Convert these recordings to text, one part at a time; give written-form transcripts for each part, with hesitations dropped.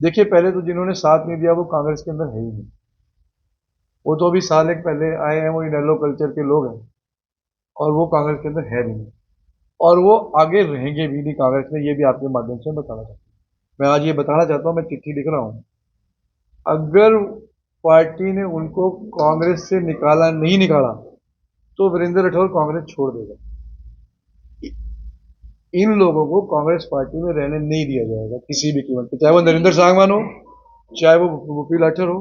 देखिए, पहले तो जिन्होंने साथ नहीं दिया वो कांग्रेस के अंदर है ही नहीं। वो तो अभी साल एक पहले आए हैं, वो इनेलो कल्चर के लोग हैं और वो कांग्रेस के अंदर है भी नहीं। और वो आगे रहेंगे भी नहीं कांग्रेस में, ये भी आपके माध्यम से बताना चाहता हूँ। मैं आज ये बताना चाहता हूँ, मैं चिट्ठी लिख रहा हूँ। अगर पार्टी ने उनको कांग्रेस से निकाला नहीं निकाला तो वीरेंद्र राठौर कांग्रेस छोड़ देगा। इन लोगों को कांग्रेस पार्टी में रहने नहीं दिया जाएगा किसी भी कीमत पे, चाहे वो नरेंद्र सांगवान हो, चाहे वो भूपी लाठर हो।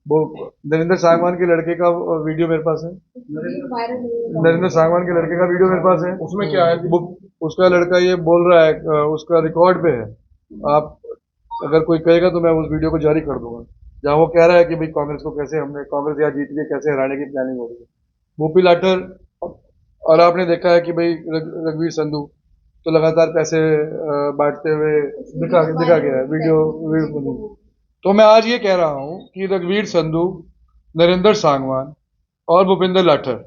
वो नरेंद्र सांगवान के लड़के का वीडियो मेरे पास है। नरेंद्र सांगवान के लड़के का वीडियो मेरे पास है। उसमें क्या है? वो उसका लड़का ये बोल रहा है, उसका रिकॉर्ड पे है। आप अगर कोई कहेगा तो मैं उस वीडियो को जारी कर दूंगा, जहां वो कह रहा है कि भाई कांग्रेस को कैसे हमने, कांग्रेस यहाँ जीत के कैसे हराने की प्लानिंग हो रही है। भूपी लाठर, और आपने देखा है कि भाई रघुवीर संधू तो लगातार पैसे बांटते हुए दिखा गया है वीडियो। तो मैं आज ये कह रहा हूं कि रघुवीर संधू, नरेंद्र सांगवान और भूपेंद्र लाठर,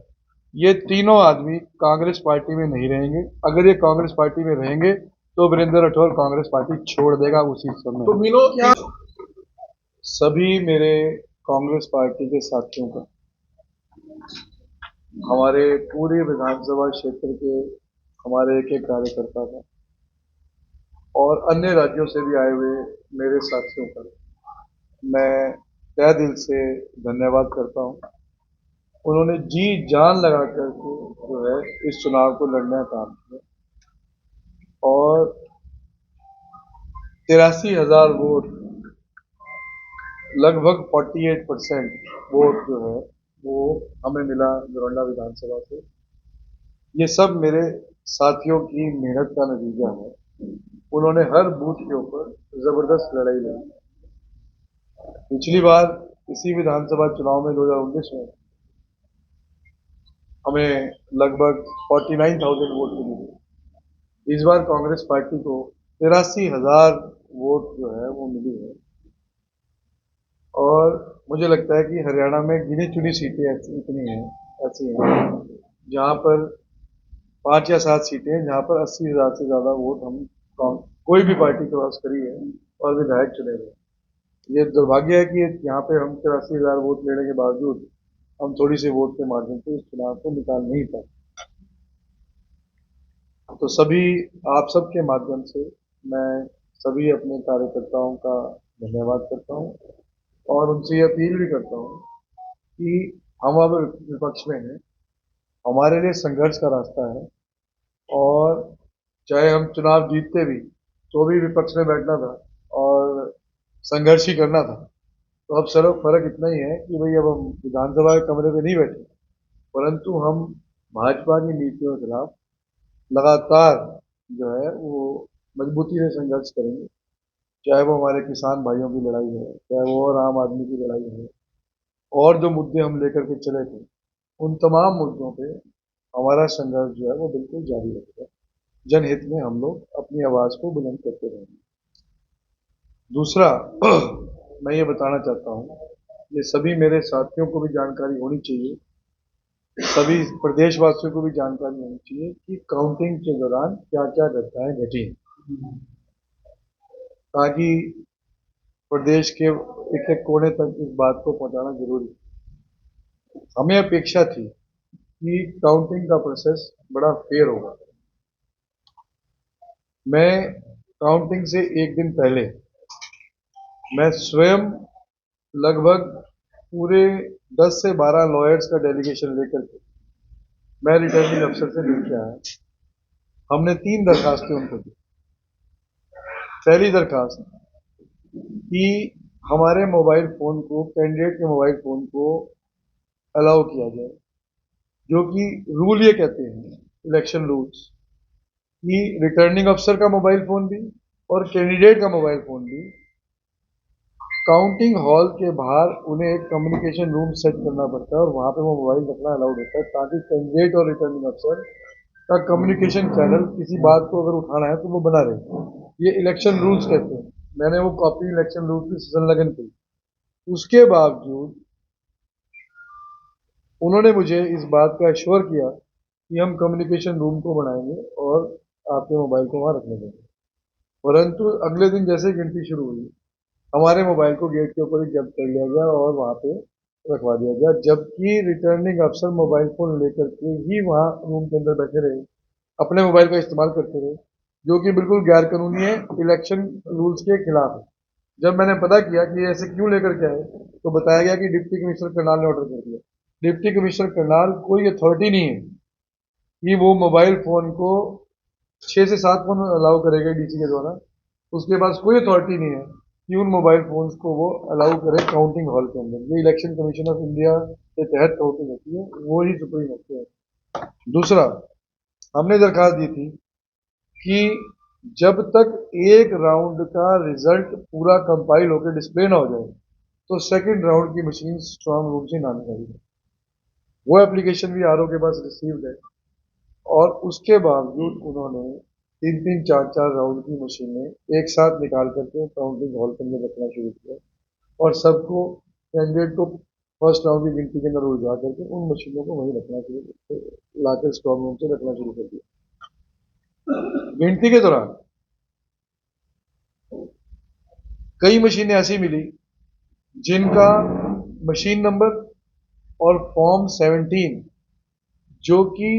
ये तीनों आदमी कांग्रेस पार्टी में नहीं रहेंगे। अगर ये कांग्रेस पार्टी में रहेंगे तो वीरेंद्र राठौर कांग्रेस पार्टी छोड़ देगा उसी समय। तो विनोद क्या सभी मेरे कांग्रेस पार्टी के साथियों का, हमारे पूरे विधानसभा क्षेत्र के हमारे एक एक कार्यकर्ता का और अन्य राज्यों से भी आए हुए मेरे साथियों का मैं तहे दिल से धन्यवाद करता हूं। उन्होंने जी जान लगा करके जो है इस चुनाव को लड़ने का काम किया और 83,000 वोट, लगभग 48% वोट जो है वो हमें मिला दरौंडा विधानसभा से। ये सब मेरे साथियों की मेहनत का नतीजा है। उन्होंने हर बूथ के ऊपर जबरदस्त लड़ाई लड़ी। पिछली बार इसी विधानसभा चुनाव में 2019 में हमें लगभग 49,000 वोट मिली थी। इस बार कांग्रेस पार्टी को 83,000 वोट जो है वो मिली है। और मुझे लगता है कि हरियाणा में गिनी चुनी सीटें ऐसी इतनी हैं, ऐसी हैं जहां पर 5 या 7 सीटें हैं जहां पर 80,000 से ज्यादा वोट हम कोई भी पार्टी के पास करी है और विधायक चुने गए। ये दुर्भाग्य है कि यहाँ पे हम 83,000 वोट लेने के बावजूद हम थोड़ी सी वोट के माध्यम से इस चुनाव को निकाल नहीं पाए। तो सभी आप सबके माध्यम से मैं सभी अपने कार्यकर्ताओं का धन्यवाद करता हूँ और उनसे ये अपील भी करता हूँ कि हम अब विपक्ष में हैं, हमारे लिए संघर्ष का रास्ता है और चाहे हम चुनाव जीतते भी तो भी विपक्ष में बैठना था और संघर्ष ही करना था। तो अब सिर्फ फर्क इतना ही है कि भाई अब हम विधानसभा के कमरे में नहीं बैठे, परंतु हम भाजपा की नीतियों के खिलाफ लगातार जो है वो मजबूती से संघर्ष करेंगे। चाहे वो हमारे किसान भाइयों की लड़ाई है, चाहे वो और आम आदमी की लड़ाई है, और जो मुद्दे हम लेकर के चले थे उन तमाम मुद्दों पे हमारा संघर्ष जो है वो बिल्कुल जारी रहेगा। जनहित में हम लोग अपनी आवाज को बुलंद करते रहेंगे। दूसरा मैं ये बताना चाहता हूँ, ये सभी मेरे साथियों को भी जानकारी होनी चाहिए, सभी प्रदेशवासियों को भी जानकारी होनी चाहिए कि काउंटिंग के दौरान क्या क्या घटनाएं घटी, ताकि प्रदेश के एक एक कोने तक इस बात को पहुंचाना जरूरी है। हमें अपेक्षा थी कि काउंटिंग का प्रोसेस बड़ा फेयर होगा। मैं काउंटिंग से एक दिन पहले मैं स्वयं लगभग पूरे 10 से 12 लॉयर्स का डेलीगेशन लेकर के मैं रिटर्निंग अफसर से मिलकर आया। हमने 3 दरखास्तें उनको दी। पहली दरखास्त कि हमारे मोबाइल फोन को, कैंडिडेट के मोबाइल फोन को अलाउ किया जाए, जो कि रूल ये कहते हैं, इलेक्शन रूल्स, कि रिटर्निंग अफसर का मोबाइल फोन भी और कैंडिडेट का मोबाइल फोन भी काउंटिंग हॉल के बाहर उन्हें एक कम्युनिकेशन रूम सेट करना पड़ता है और वहां पे वो मोबाइल रखना अलाउड होता है, ताकि कैंडिडेट और रिटर्निंग अफसर का कम्युनिकेशन चैनल किसी बात को अगर उठाना है तो वो बना रहे। ये इलेक्शन रूल्स कहते हैं। मैंने वो कॉपी इलेक्शन रूल्स की संलग्न की। उसके बावजूद उन्होंने मुझे इस बात का एश्योर किया कि हम कम्युनिकेशन रूम को बनाएंगे और आपके मोबाइल को वहां रखने देंगे। परंतु अगले दिन जैसे गिनती शुरू हुई, हमारे मोबाइल को गेट के ऊपर ही जब्त कर लिया गया और वहाँ पे रखवा दिया गया, जबकि रिटर्निंग अफसर मोबाइल फोन लेकर के ही वहाँ रूम के अंदर बैठे रहे, अपने मोबाइल का इस्तेमाल करते रहे, जो कि बिल्कुल गैर कानूनी है, इलेक्शन रूल्स के खिलाफ है। जब मैंने पता किया कि ये ऐसे क्यों लेकर के आए, तो बताया गया कि डिप्टी कमिश्नर करनाल ने ऑर्डर कर दिया। डिप्टी कमिश्नर करनाल कोई अथॉरिटी नहीं है कि वो मोबाइल फोन को 6 से 7 फोन अलाउ करेगा डीसी के द्वारा। उसके पास कोई अथॉरिटी नहीं है कि उन मोबाइल फोन्स को वो अलाउ करे काउंटिंग हॉल के अंदर। ये इलेक्शन कमीशन ऑफ इंडिया के तहत काउंटिंग होती है, वो ही सुप्रीम होती है। दूसरा, हमने दरखास्त दी थी कि जब तक एक राउंड का रिजल्ट पूरा कंपाइल होकर डिस्प्ले ना हो जाए, तो सेकंड राउंड की मशीन स्ट्रांग रूम से ना निकाली जाए। वो एप्लीकेशन भी आरओ के पास रिसीव्ड है, और उसके बावजूद उन्होंने 3-3 4-4 राउंड की मशीनें एक साथ निकाल करके काउंटिंग हॉल के अंदर रखना शुरू किया, और सबको, कैंडिडेट को फर्स्ट राउंड की गिनती के अंदर उलझा करके उन मशीनों को वहीं रखना शुरू, लाकर स्ट्रांग रूम से रखना शुरू कर दिया। गिनती के दौरान कई मशीनें ऐसी मिली जिनका मशीन नंबर और फॉर्म 17, जो कि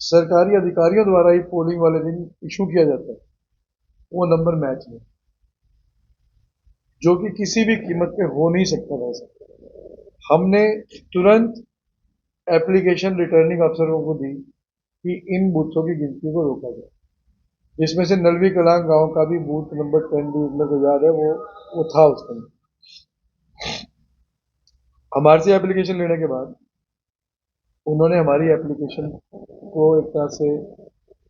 सरकारी अधिकारियों द्वारा ही पोलिंग वाले दिन इशू किया जाता है, वो नंबर मैच नहीं, जो कि किसी भी कीमत पे हो नहीं सकता वैसा। हमने तुरंत एप्लीकेशन रिटर्निंग अफसरों को दी कि इन बूथों की गिनती को रोका जाए। इसमें से नलवी कलां गांव का भी बूथ नंबर 10 भी मेरे को याद है, वो था उसमें। हमारे से एप्लीकेशन लेने के बाद उन्होंने हमारी एप्लीकेशन को एक तरह से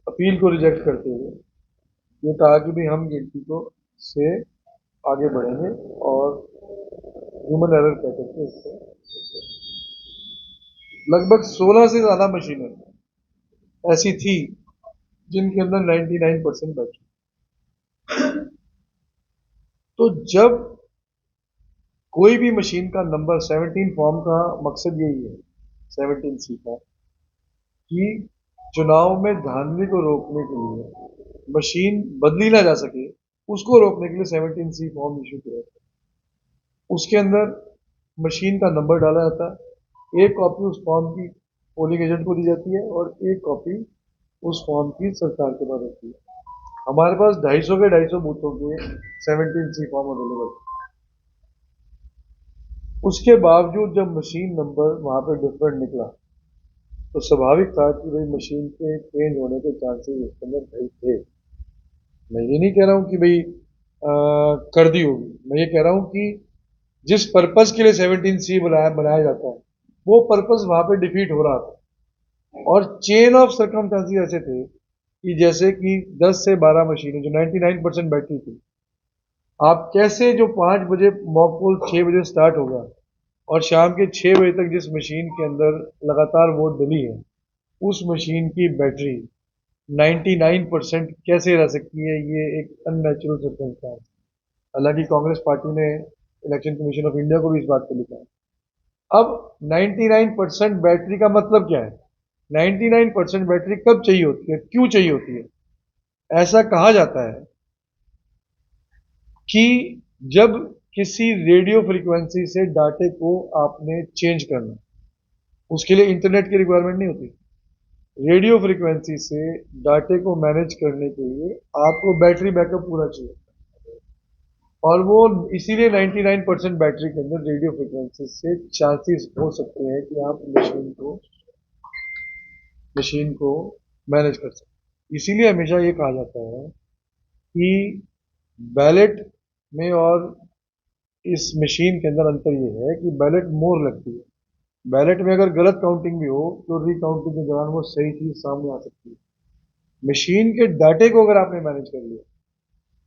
अपील को रिजेक्ट करते हुए ये कहा कि भाई हम गिनती को से आगे बढ़ेंगे, और ह्यूमन एरर कह करके उसको लगभग 16 से ज्यादा मशीनें ऐसी थी जिनके अंदर 99% बैठी। तो जब कोई भी मशीन का नंबर 17 फॉर्म का मकसद यही है, 17C का, कि चुनाव में धांधली को रोकने के लिए मशीन बदली ना जा सके, उसको रोकने के लिए 17C फॉर्म इशू किया जाता है। उसके अंदर मशीन का नंबर डाला जाता है, एक कॉपी उस फॉर्म की पोलिंग एजेंट को दी जाती है, और एक कॉपी उस फॉर्म की सरकार के पास होती है। हमारे पास 250 के 250 बूथों के 17C फॉर्म अवेलेबल है। उसके बावजूद जब मशीन नंबर वहां पर डिफरेंट निकला, तो स्वाभाविक था कि भाई मशीन के चेंज होने के चांसेस उसके अंदर भाई थे। मैं ये नहीं कह रहा हूँ कि भाई कर दी होगी, मैं ये कह रहा हूँ कि जिस पर्पस के लिए 17C बनाया जाता है, वो पर्पस वहां पे डिफीट हो रहा था। और चेन ऑफ सर्कमस्टांसेस ऐसे थे कि जैसे कि 10 से 12 मशीनें जो 99% बैटरी थी, आप कैसे जो 5 बजे मॉक पोल 6 बजे स्टार्ट होगा और शाम के 6 बजे तक जिस मशीन के अंदर लगातार वोट डली है, उस मशीन की बैटरी 99% कैसे रह सकती है, ये एक अननेचुरल सर्कमस्टांस। हालांकि कांग्रेस पार्टी ने इलेक्शन कमीशन ऑफ इंडिया को भी इस बात को लिखा है। अब 99% बैटरी का मतलब क्या है? 99% बैटरी कब चाहिए होती है, क्यों चाहिए होती है? ऐसा कहा जाता है कि जब किसी रेडियो फ्रीक्वेंसी से डाटे को आपने चेंज करना, उसके लिए इंटरनेट की रिक्वायरमेंट नहीं होती। रेडियो फ्रीक्वेंसी से डाटे को मैनेज करने के लिए आपको बैटरी बैकअप पूरा चाहिए, और वो इसीलिए 99% बैटरी के अंदर रेडियो फ्रीक्वेंसी से चांसेस हो सकते हैं कि आप मशीन को मैनेज कर सकते। इसीलिए हमेशा ये कहा जाता है कि बैलेट में और इस मशीन के अंदर अंतर ये है कि बैलेट मोर लगती है। बैलेट में अगर गलत काउंटिंग भी हो तो रिकाउंटिंग के दौरान वो सही चीज सामने आ सकती है। मशीन के डाटे को अगर आपने मैनेज कर लिया,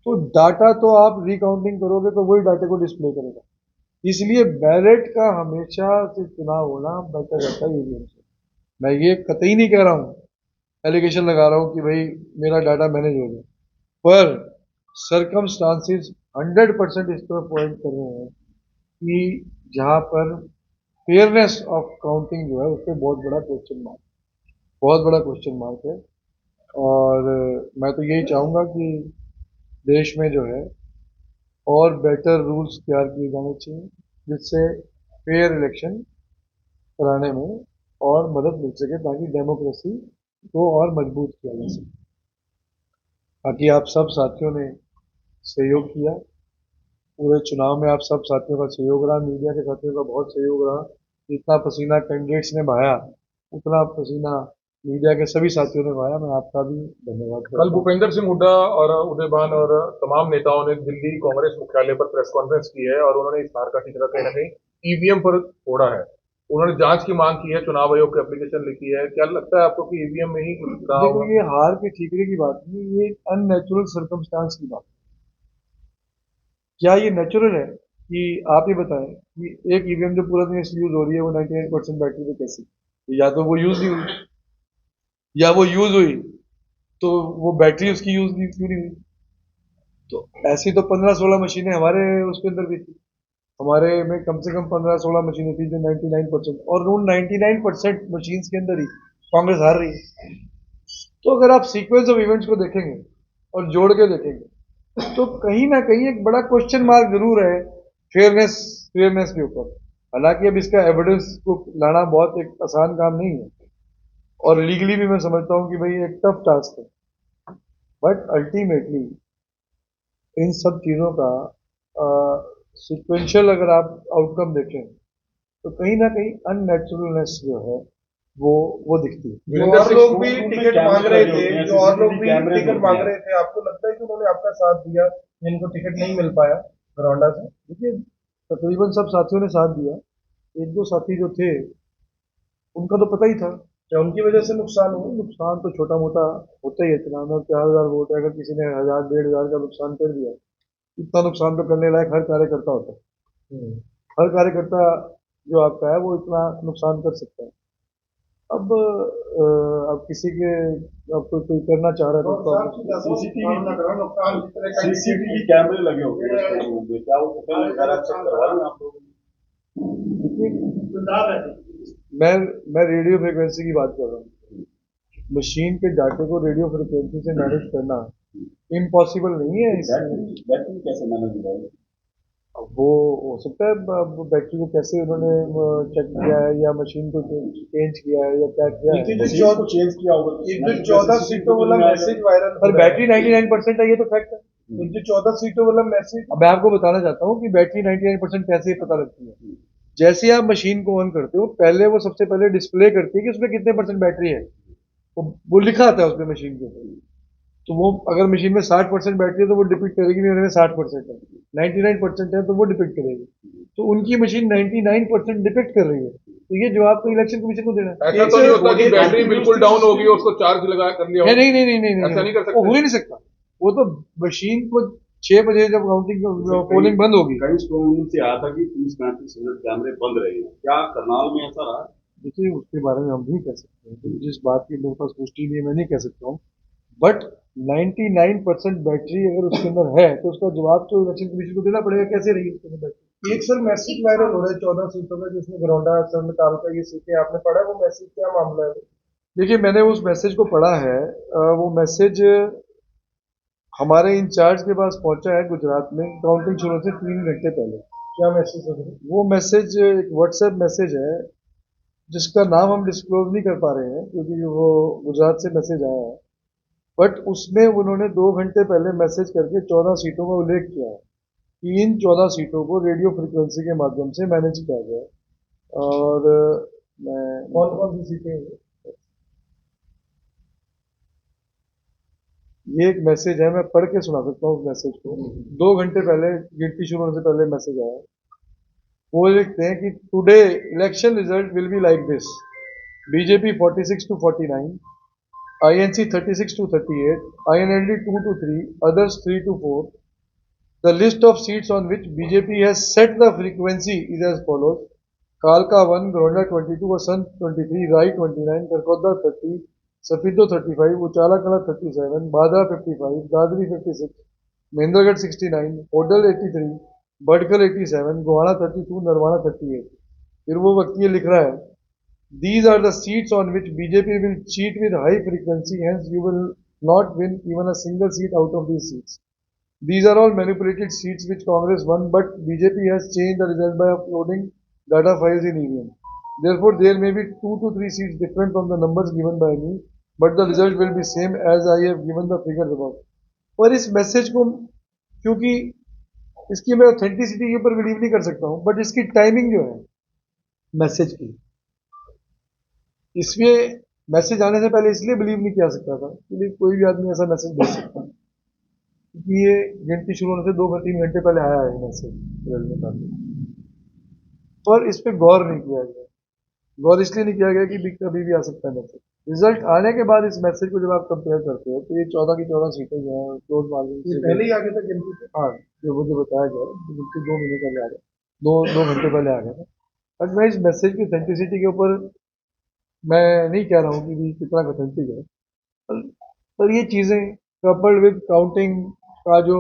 तो डाटा तो आप रिकाउंटिंग करोगे तो वही डाटे को डिस्प्ले करेगा। इसलिए बैलेट का हमेशा से चुनाव होना बेहतर रहता है ईवीएम से। मैं ये कतई नहीं कह रहा हूँ, एलिगेशन लगा रहा हूँ कि भाई मेरा डाटा मैनेज हो गया, पर सरकमस्टांसिस 100% इस तरफ पॉइंट कर रहे हैं कि जहां पर फेयरनेस ऑफ काउंटिंग जो है उस पर बहुत बड़ा क्वेश्चन मार्क है। और मैं तो यही चाहूंगा कि देश में जो है और बेटर रूल्स तैयार किए जाने चाहिए, जिससे फेयर इलेक्शन कराने में और मदद मिल सके, ताकि डेमोक्रेसी को और मजबूत किया जा सके। बाकी आप सब साथियों ने सहयोग किया, पूरे चुनाव में आप सब साथियों का सहयोग रहा, मीडिया के साथियों का बहुत सहयोग रहा। जितना पसीना कैंडिडेट्स ने बहाया, उतना पसीना मीडिया के सभी साथियों ने बहाया। मैं आपका भी धन्यवाद करता कल हूं। भूपेंद्र सिंह हुड्डा और उदयभान और तमाम नेताओं ने दिल्ली कांग्रेस मुख्यालय पर प्रेस कॉन्फ्रेंस की है और उन्होंने इस हार का ठिकरा कहीं ना कहीं ईवीएम पर फोड़ा है। उन्होंने जांच की मांग की है, चुनाव आयोग की एप्लीकेशन लिखी है। क्या लगता है आपको कि ईवीएम में ही कुछ रहा देखो, होगा? ये हार के ठीकरे की बात नहीं, ये अननेचुरल सर्कमस्टांस की बात। क्या ये नेचुरल है कि आप ये बताएं कि एक ईवीएम जो पूरा दिन यूज हो रही है वो 99% बैटरी पे कैसे, या तो वो यूज नहीं हुई, या वो यूज हुई तो वो बैटरी उसकी यूज नहीं क्यों नहीं हुई। तो ऐसी तो 15-16 मशीनें हमारे उसके अंदर भी थी। हमारे में कम से कम 15-16 मशीनें थी जो 99%, और उन 99% मशीन्स के अंदर ही कांग्रेस हार रही है। तो अगर आप सीक्वेंस ऑफ इवेंट्स को देखेंगे और जोड़ के देखेंगे, तो कहीं ना कहीं एक बड़ा क्वेश्चन मार्क जरूर है फेयरनेस फेयरनेस के ऊपर। हालांकि अब इसका एविडेंस को लाना बहुत एक आसान काम नहीं है, और लीगली भी मैं समझता हूँ कि भाई एक टफ टास्क है। बट अल्टीमेटली इन सब चीज़ों का सिक्वेंशियल अगर आप आउटकम देखें, तो कहीं ना कहीं अननेचुरलनेस जो है वो वो दिखती है। जो वीरेंद्र और सिंह लोग भी कोर्ट रूम में टिकट कैमरे मांग रहे लगे थे, होते हैं, जो और लोग सीसीटीवी भी कैमरे टिकट होते मांग हैं। रहे थे, आपको लगता है कि उन्होंने आपका साथ दिया, जिनको टिकट नहीं मिल पाया घरौंडा से? देखिए, तकरीबन सब साथियों ने साथ दिया। एक दो साथी जो थे उनका तो पता ही था। क्या उनकी वजह से नुकसान हुआ? नुकसान तो छोटा मोटा होता ही है, चुनाव में 4,000 वोट है, अगर किसी ने 1,000 1,500 का नुकसान कर दिया, इतना नुकसान तो करने लायक हर कार्यकर्ता होता है। हर कार्यकर्ता जो आपका है वो इतना नुकसान कर सकता है। अब किसी के, अब कोई करना चाह रहा है तो सीसीटीवी कैमरे लगे होते हैं कोर्ट रूम में, क्या वो फोटो वगैरह चेक करवाएं आप लोग? मैं मैं रेडियो फ्रिक्वेंसी की बात कर रहा हूँ। मशीन के डाटे को रेडियो फ्रिक्वेंसी से मैनेज करना इम्पॉसिबल नहीं है। बैटरी बैटरी कैसे मैनेज हो जाएगी? अब वो हो सकता है बैटरी को कैसे उन्होंने चेक किया है, या मशीन को चेंज किया है, या क्या किया है। मशीन को चेंज किया होगा तो एक जो 14 सीटों वाला मैसेज वायरल पर बैटरी 99% है, ये तो फैक्ट है। एक जो 14 सीटों वाला मैसेज, अब मैं आपको बताना चाहता हूँ कि बैटरी 99% कैसे पता लगती है। जैसे ही आप मशीन को ऑन करते हो, पहले वो सबसे पहले डिस्प्ले करती है कि उसमें कितने परसेंट बैटरी है। वो लिखा आता है उसमें मशीन के ऊपर। तो वो अगर मशीन में 60% बैटरी है तो वो डिपिक्ट करेगी मेरे में 60% है। 99% है तो वो डिपिक्ट करेगी। तो उनकी मशीन 99% डिपिक्ट कर रही है। तो ये जवाब तो इलेक्शन कमीशन को देना है। ऐसा तो नहीं होता कि बैटरी बिल्कुल डाउन होगी और उसको चार्ज लगा कर लिया नहीं होगा? नहीं नहीं नहीं नहीं ऐसा नहीं कर वो हो सकते? ही नहीं सकता। वो तो मशीन को 6 बजे जब काउंटिंग पोलिंग बंद होगी। कई स्ट्रॉन्ग रूम से आया था कि 30-35 मिनट कैमरे बंद रहे हैं, क्या करनाल में ऐसा रहा? देखिए, उसके बारे में हम नहीं कह सकते हैं, तो जिस बात की मेरे पास पुष्टि नहीं है मैं नहीं कह सकता हूँ। बट 99% बैटरी अगर उसके अंदर है तो उसका जवाब तो इलेक्शन कमीशन को देना पड़ेगा, कैसे रही उसके अंदर बैटरी। एक सर मैसेज वायरल हो रहा है 14 सीटों में, जिसमें घरौंडा सरनकाल का ये सीटें आपने पढ़ा है? वो मैसेज क्या मामला है? देखिए, मैंने उस मैसेज को पढ़ा है। वो मैसेज हमारे इंचार्ज के पास पहुंचा है गुजरात में, काउंटिंग शुरू से 3 घंटे पहले। क्या मैसेज है? वो मैसेज एक व्हाट्सएप मैसेज है, जिसका नाम हम डिस्क्लोज नहीं कर पा रहे हैं क्योंकि वो गुजरात से मैसेज आया है। बट उसमें उन्होंने 2 घंटे पहले मैसेज करके 14 सीटों का उल्लेख किया है कि इन 14 सीटों को रेडियो फ्रिक्वेंसी के माध्यम से मैनेज किया जाए। और मैं कौन कौन सी सीटें हैं? ये एक मैसेज है, मैं पढ़ के सुना सकता हूँ उस मैसेज को। 2 घंटे पहले गिनती शुरू होने से पहले मैसेज आया। वो लिखते हैं कि today election result will be like this: BJP 46 to 49, INC 36 to 38, INLD 2 to 3, others 3 to 4. The list of seats on which BJP has set the frequency is as follows: Kalka 1, Gronda 22, Vasant 23, Rai 29, Karkodda 30, Safido 35, Uchala Kala 37, Bhadra 55, Dadri 56, Mahendragarh 69, Hodal 83, Badkal 87, Gohana 32, Narwana 38. फिर वो व्यक्ति ये लिख रहा है: These are the seats on which BJP will cheat with high frequency, hence you will not win even a single seat out of these seats. These are all manipulated seats which Congress won, but BJP has changed the result by uploading data files in EVM. Therefore, there may be 2 to 3 seats different from the numbers given by me, but the result will be same as I have given the figures above. और इस message को, क्योंकि इसकी मैं authenticity के ऊपर believe नहीं कर सकता हूँ, बट इसकी टाइमिंग जो है मैसेज की, इसमें मैसेज आने से पहले इसलिए बिलीव नहीं किया सकता था क्योंकि कोई भी आदमी ऐसा मैसेज भेज सकता है, क्योंकि ये गिनती शुरू होने से 2-3 घंटे पहले आया है मैसेज, और इस पर गौर नहीं किया गया। गौर इसलिए नहीं किया गया कि कभी भी आ सकता है मैसेज। रिजल्ट आने के बाद इस मैसेज को जब आप कंपेयर करते हो तो ये 14 की 14 सीटें जो हैं क्लोज मार्जिन से पहले ही आ गया था गिनती से। हाँ, जो मुझे बताया गया गिनती 2 महीने पहले आ गया, दो घंटे पहले आ गया था। बट मैं इस मैसेज की ऑथेंटिसिटी के ऊपर मैं नहीं कह रहा हूँ कि भी कितना ऑथेंटिक है, पर ये चीज़ें कपल्ड विद काउंटिंग का जो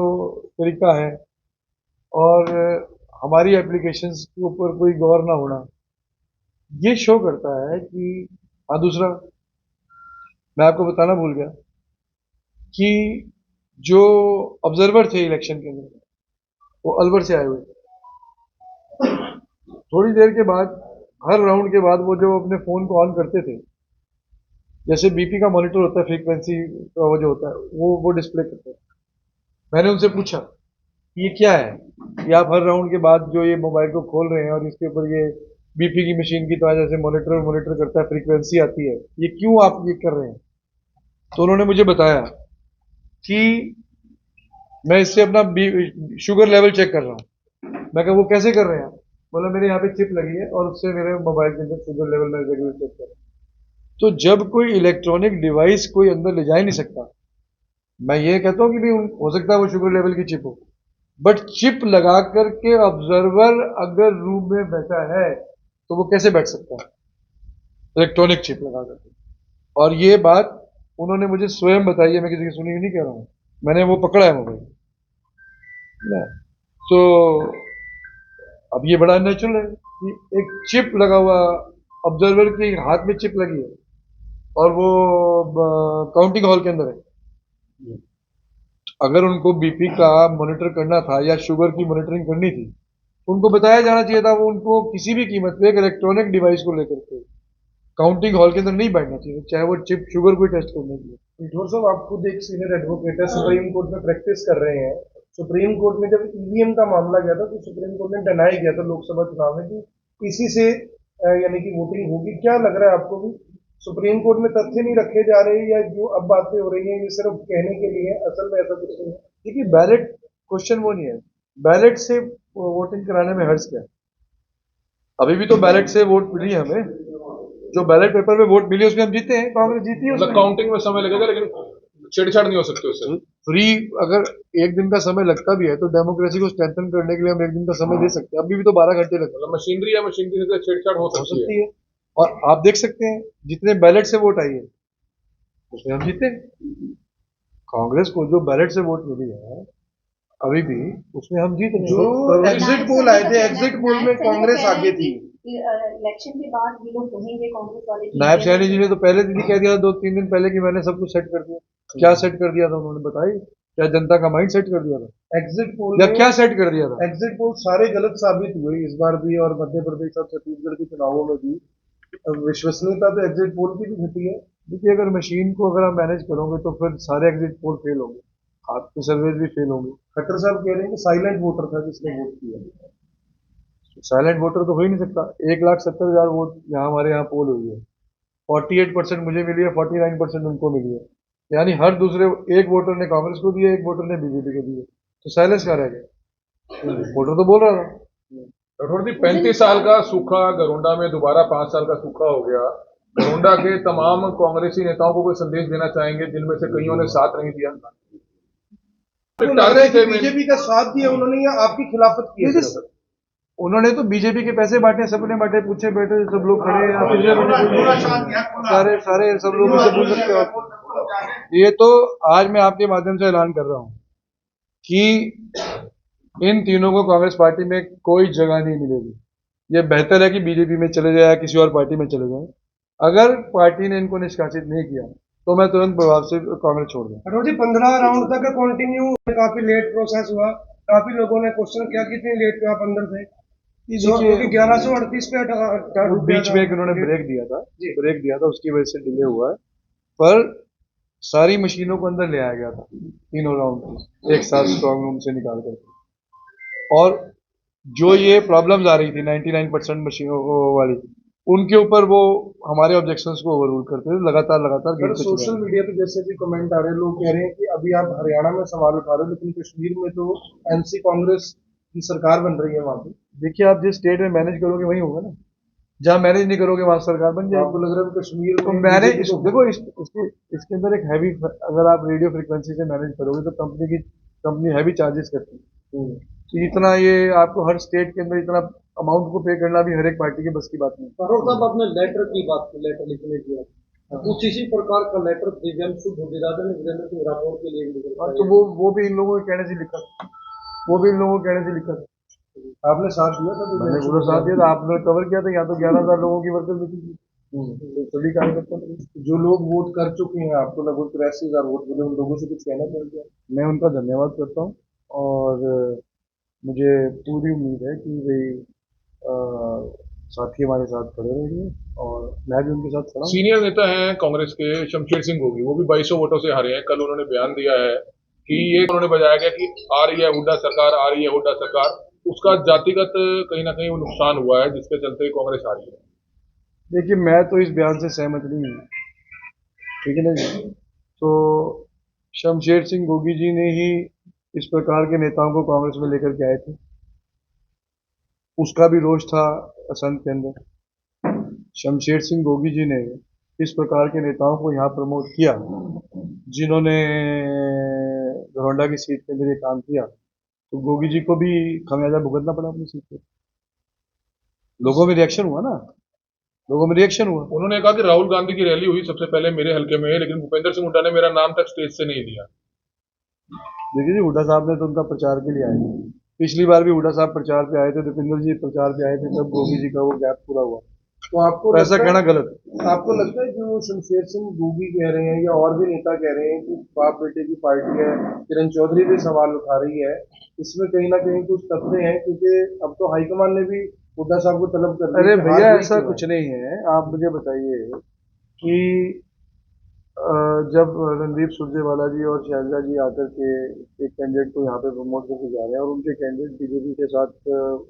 तरीका है और हमारी एप्लीकेशंस के ऊपर कोई गौर ना होना, ये शो करता है कि हाँ। दूसरा मैं आपको बताना भूल गया कि जो ऑब्जर्वर थे इलेक्शन के अंदर वो अलवर से आए हुए थे। थोड़ी देर के बाद, हर राउंड के बाद, वो जो अपने फ़ोन को ऑन करते थे, जैसे बीपी का मॉनिटर होता है, फ्रीक्वेंसी का वो जो होता है वो डिस्प्ले करते हैं। मैंने उनसे पूछा ये क्या है, ये आप हर राउंड के बाद जो ये मोबाइल को खोल रहे हैं और इसके ऊपर ये बीपी की मशीन की तरह जैसे मॉनिटर करता है, फ्रीक्वेंसी आती है, ये क्यों आप ये कर रहे हैं? तो उन्होंने मुझे बताया कि मैं इससे अपना शुगर लेवल चेक कर रहा हूँ। मैं कहा वो कैसे कर रहे हैं? बोला मेरे यहाँ पे चिप लगी है और उससे मेरे मोबाइल के अंदर शुगर लेवल मैं रेगुलर चेक कर रहा हूँ। तो जब कोई इलेक्ट्रॉनिक डिवाइस कोई अंदर ले जा ही नहीं सकता, मैं ये कहता हूँ कि भी हो सकता है वो शुगर लेवल की चिप हो, बट चिप लगा करके ऑब्जर्वर अगर रूम में बैठा है तो वो कैसे बैठ सकता है इलेक्ट्रॉनिक चिप लगा करके? और ये बात उन्होंने मुझे स्वयं बताई है, मैं किसी की सुनी नहीं कह रहा हूँ, मैंने वो पकड़ा है मोबाइल। तो अब ये बड़ा नेचुरल है कि एक चिप लगा हुआ, ऑब्जर्वर के हाथ में चिप लगी है और वो काउंटिंग हॉल के अंदर है। अगर उनको बीपी का मॉनिटर करना था या शुगर की मॉनिटरिंग करनी थी तो उनको बताया जाना चाहिए था, वो उनको किसी भी कीमत पे एक इलेक्ट्रॉनिक डिवाइस को लेकर के काउंटिंग हॉल के अंदर नहीं बैठना चाहिए, चाहे वो चिप शुगर को टेस्ट करने के लिए। ठाकुर साहब, आप खुद एक सीनियर एडवोकेट है, सुप्रीम कोर्ट में प्रैक्टिस कर रहे हैं। सुप्रीम कोर्ट में जब ईवीएम का मामला गया था तो सुप्रीम कोर्ट ने डिनाई किया था लोकसभा चुनाव में कि इसी से यानी कि वोटिंग होगी। क्या लग रहा है आपको भी सुप्रीम कोर्ट में तथ्य नहीं रखे जा रहे या जो अब बातें हो रही हैं ये सिर्फ कहने के लिए, असल में ऐसा कुछ नहीं है? देखिए, बैलेट क्वेश्चन वो नहीं है, बैलेट से वोटिंग कराने में हर्ज क्या है? अभी भी तो बैलेट से वोट मिली है हमें, जो बैलेट पेपर में वोट मिली उसमें हम जीते हैं, कांग्रेस जीती है। मतलब काउंटिंग में समय लगेगा लेकिन छेड़छाड़ नहीं हो सकती उससे। फ्री अगर एक दिन का समय लगता भी है तो डेमोक्रेसी को स्ट्रेंथन करने के लिए हम एक दिन का समय दे सकते हैं, अभी भी तो 12 घंटे लगते हैं। मतलब मशीनरी या मशीनरी से छेड़छाड़ हो सकती है। और आप देख सकते हैं जितने बैलेट से वोट आई है उसमें हम जीते। कांग्रेस को जो बैलेट से वोट मिली है अभी भी उसमें हम जीत रहे हैं। जो एग्जिट पोल आए थे, एग्जिट पोल में कांग्रेस आगे थी। इलेक्शन के बाद ये लोग कहेंगे कांग्रेस वाले, नायब सैनी जी ने तो पहले दिन ही कह दिया 2-3 दिन पहले कि मैंने सब कुछ सेट कर दिया। क्या सेट कर दिया था उन्होंने बताई? क्या जनता का माइंड सेट कर दिया था? एग्जिट पोल या क्या सेट कर दिया था? एग्जिट पोल सारे गलत साबित हुए इस बार भी, और मध्य प्रदेश और छत्तीसगढ़ के चुनावों में भी। विश्वसनीयता तो एग्जिट पोल की भी घटी है। देखिए, अगर मशीन को अगर आप मैनेज करोगे तो फिर सारे एग्जिट पोल फेल होंगे, आपके सर्वेज भी फेल होंगे। खट्टर साहब कह रहे हैं कि साइलेंट वोटर था जिसने वोट किया। साइलेंट वोटर तो हो ही नहीं सकता। 1,70,000 वोट यहाँ हमारे यहाँ पोल हुई है, 48% मुझे मिली है, 49% उनको मिली है, यानी हर दूसरे एक वोटर ने कांग्रेस को दिया, एक वोटर ने बीजेपी को दिया, तो साइलेंस कहाँ रह गया? वोटर तो बोल रहा था। राठौर जी, 35 साल का सूखा गरोंडा में दोबारा 5 साल का सूखा हो गया। गरोंडा के तमाम कांग्रेसी नेताओं को कोई संदेश देना चाहेंगे जिनमें से कईयों ने साथ नहीं दिया? तो लग रहा है कि बीजेपी का साथ दिया उन्होंने या आपकी खिलाफत की है? उन्होंने तो बीजेपी के पैसे बांटे, सबने बांटे, पूछे बैठे सब लोग खड़े हैं, सारे सब लोग मुझसे पूछ सकते हो। ये तो आज मैं आपके माध्यम से ऐलान कर रहा हूँ कि इन तीनों को कांग्रेस पार्टी में कोई जगह नहीं मिलेगी। ये बेहतर है कि बीजेपी में चले जाए या किसी और पार्टी में चले जाए। अगर पार्टी ने इनको निष्कासित नहीं किया तो मैं तुरंत प्रभाव से कांग्रेस छोड़ दूँ। अटोर जी 15 राउंड तक कंटिन्यू काफी लेट प्रोसेस हुआ, काफी लोगों ने क्वेश्चन किया कि इतनी लेट क्यों आप अंदर थे, क्योंकि 1138 पे वो बीच में एक उन्होंने ब्रेक दिया था उसकी वजह से डिले हुआ है। पर सारी मशीनों को अंदर ले आया गया था तीनों राउंड एक साथ स्ट्रांग रूम से निकाल कर। और जो ये प्रॉब्लम्स आ रही थी 99% मशीनों वाली, उनके ऊपर वो हमारे ऑब्जेक्शंस को ओवररूल करते थे लगातार सर सोशल मीडिया पे जैसे भी कमेंट आ रहे हैं, लोग कह रहे हैं कि अभी आप हरियाणा में सवाल उठा रहे हो लेकिन कश्मीर में तो एनसी कांग्रेस की सरकार बन रही है वहां पे। देखिए, आप जिस स्टेट में मैनेज करोगे वही होगा ना, जहाँ मैनेज नहीं करोगे वहां सरकार बन जाएगी। आपको लग रहा है कश्मीर तो में मैनेज देखो इसके अंदर एक हैवी, अगर आप रेडियो फ्रिक्वेंसी से मैनेज करोगे तो कंपनी हैवी चार्जेस करती है। तो इतना ये आपको हर स्टेट के अंदर इतना अमाउंट को पे करना भी हर एक पार्टी के बस की बात नहीं। करोड़ साहब आपने लेटर की बात की, लेटर लिखने की बात, कुछ इसी प्रकार का लेटर दिव्यांशु बुद्धिराजा ने वीरेंद्र सिंह राठौर के लिए भी लिखा तो वो भी इन लोगों के कहने से लिखा था, आपने साथ दिया था? मैंने पूरा साथ दिया था, आपने कवर किया था। यहाँ तो 11,000 लोगों की वर्कर मिली थी, तो सभी कार्यकर्ता थे। जो लोग वोट कर चुके हैं, आपको लगभग 83,000 वोट मिले, उन लोगों से कुछ कहना चाहेंगे? मैं उनका धन्यवाद करता हूँ और मुझे पूरी उम्मीद है कि भाई साथी हमारे साथ खड़े रहेंगे और मैं भी उनके साथ खड़ा हूँ। सीनियर नेता हैं कांग्रेस के शमशेर सिंह गोगी, वो भी 2200 वोटों से हारे हैं। कल उन्होंने बयान दिया है कि ये उन्होंने बजाया गया कि आ रही है हुड्डा सरकार, आ रही है हुड्डा सरकार, उसका जातिगत कहीं ना कहीं वो नुकसान हुआ है जिसके चलते कांग्रेस आ रही है। देखिए, मैं तो इस बयान से सहमत नहीं हूँ, ठीक है ना जी। तो शमशेर सिंह गोगी जी ने ही इस प्रकार के नेताओं को कांग्रेस में लेकर के आए थे, उसका भी रोष था असंत के अंदर। शमशेर सिंह गोगी जी ने इस प्रकार के नेताओं को यहाँ प्रमोट किया जिन्होंने घरौंडा की सीट के अंदर ये काम किया, तो गोगी जी को भी खमियाजा भुगतना पड़ा अपनी सीट पे। लोगों में रिएक्शन हुआ। उन्होंने कहा कि राहुल गांधी की रैली हुई सबसे पहले मेरे हल्के में, लेकिन भूपेंद्र सिंह हुड्डा ने मेरा नाम तक स्टेज से नहीं लिया। देखिए जी, हुड्डा साहब ने तो उनका प्रचार के लिए आए थे, पिछली बार भी हुड्डा साहब प्रचार पे आए थे, दीपेंद्र जी प्रचार पे आए थे, तब गोगी जी का वो गैप पूरा हुआ। तो आपको ऐसा कहना गलत है। आपको लगता है जो शमशेर सिंह गोगी कह रहे हैं या और भी नेता कह रहे हैं कि बाप बेटे की पार्टी है, किरण चौधरी भी सवाल उठा रही है, इसमें कहीं ना कहीं कुछ तथ्य हैं? क्योंकि अब तो हाईकमान ने भी हुड्डा साहब को तलब कर दी। अरे भैया, ऐसा कुछ नहीं है। आप मुझे बताइए कि जब रणदीप सुरजेवाला जी और शैलजा जी आकर के एक कैंडिडेट को यहाँ पे प्रमोट करके जा रहे हैं और उनके कैंडिडेट बीजेपी के साथ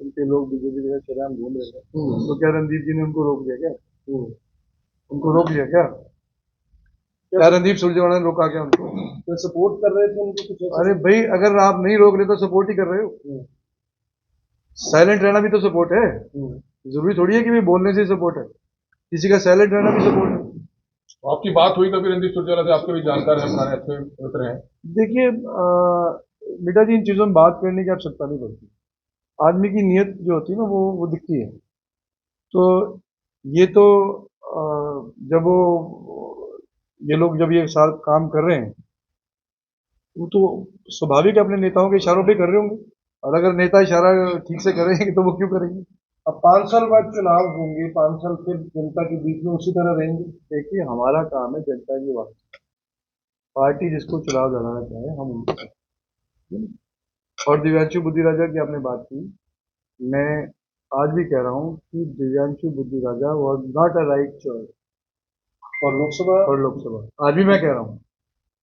उनके लोग बीजेपी के साथ शरेआम घूम रहे हैं, तो क्या रणदीप जी ने उनको रोक दिया क्या? क्या रणदीप सुरजेवाला ने रोका क्या उनको? तो सपोर्ट कर रहे थे उनको कुछ? अरे भाई, अगर आप नहीं रोक रहे तो सपोर्ट ही कर रहे हो। साइलेंट रहना भी तो सपोर्ट है। जरूरी थोड़ी है कि भाई बोलने से सपोर्ट है, किसी का साइलेंट रहना भी सपोर्ट है। आपकी बात हुई कभी रणदीप सुरजेवाला से? आपके भी जानकार हैं, हमारे अच्छे मित्र हैं। देखिए बेटा जी, इन चीज़ों में बात करने की आवश्यकता नहीं पड़ती। आदमी की नीयत जो होती है ना, वो दिखती है। तो ये तो जब ये लोग जब ये साथ काम कर रहे हैं, वो तो स्वाभाविक अपने नेताओं के इशारों पे कर रहे होंगे, और अगर नेता इशारा ठीक से करेंगे तो वो क्यों करेंगे? अब 5 साल बाद चुनाव होंगे, 5 साल फिर जनता के बीच में उसी तरह रहेंगे। देखिए, हमारा काम है जनता की बात, पार्टी जिसको चुनाव लड़ाना चाहे हम उनको करें। और दिव्यांशु बुद्धिराजा की आपने बात की, मैं आज भी कह रहा हूँ कि Divyanshu Buddhiraja was not a right choice और लोकसभा। आज भी मैं कह रहा हूँ,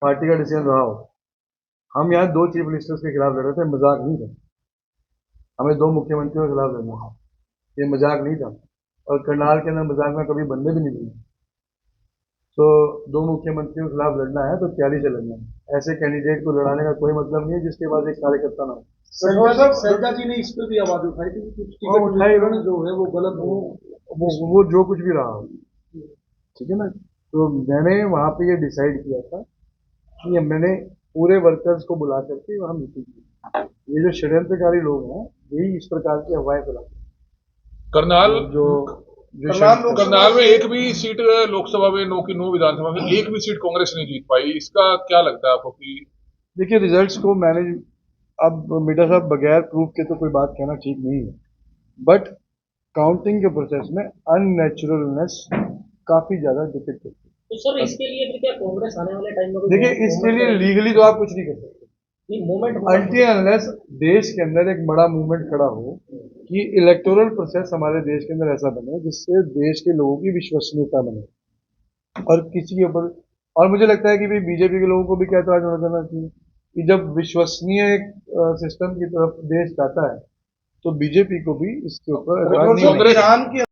पार्टी का डिसीजन रहा हो। हम यहाँ 2 चीफ मिनिस्टर्स के खिलाफ लड़ रहे थे, मजाक नहीं था। हमें 2 मुख्यमंत्रियों के खिलाफ लड़ना था, ये मजाक नहीं था। और करनाल के अंदर मजाक में कभी बंदे भी नहीं बने। तो 2 मुख्यमंत्रियों के खिलाफ लड़ना है तो तैयारी से लड़ना है। ऐसे कैंडिडेट को लड़ाने का कोई मतलब नहीं है जिसके पास एक कार्यकर्ता ना हो। सैलजा जी ने इस पर भी आवाज उठाई थी कि कुछ हाँ, उठाई टिकट जो है वो गलत हो, वो जो कुछ भी रहा हो, ठीक है ना। तो मैंने वहाँ पे ये डिसाइड किया था कि मैंने पूरे वर्कर्स को बुला करके वहाँ मीटिंग की। ये जो षड्यंत्रकारी लोग हैं, यही इस प्रकार की अफवाहें फैलाते हैं। करनाल में एक भी सीट लोकसभा में 9 की 9, विधानसभा में एक भी सीट कांग्रेस नहीं जीत पाई। इसका क्या लगता है आपको? कि देखिए, रिजल्ट्स को मैनेज, अब मीडिया साहब बगैर प्रूफ के तो कोई बात कहना ठीक नहीं है, बट काउंटिंग के प्रोसेस में अननेचुरलनेस काफी ज्यादा डिफिकल्ट होती है। तो सर इसके लिए फिर क्या कांग्रेस आने वाले टाइम में देखिए, इसके लिए लीगली तो आप कुछ नहीं कर सकते मूवमेंट अनटिल अनलेस देश के अंदर एक बड़ा मूवमेंट खड़ा हो कि इलेक्टोरल प्रोसेस हमारे देश के अंदर ऐसा बने जिससे देश के लोगों की विश्वसनीयता बने और किसी के ऊपर। और मुझे लगता है कि भाई बीजेपी के लोगों को भी क्या इतराज होना देना चाहिए कि जब विश्वसनीय एक सिस्टम की तरफ देश जाता है तो बीजेपी को भी इसके ऊपर इतराज नहीं होना चाहिए। ईरान की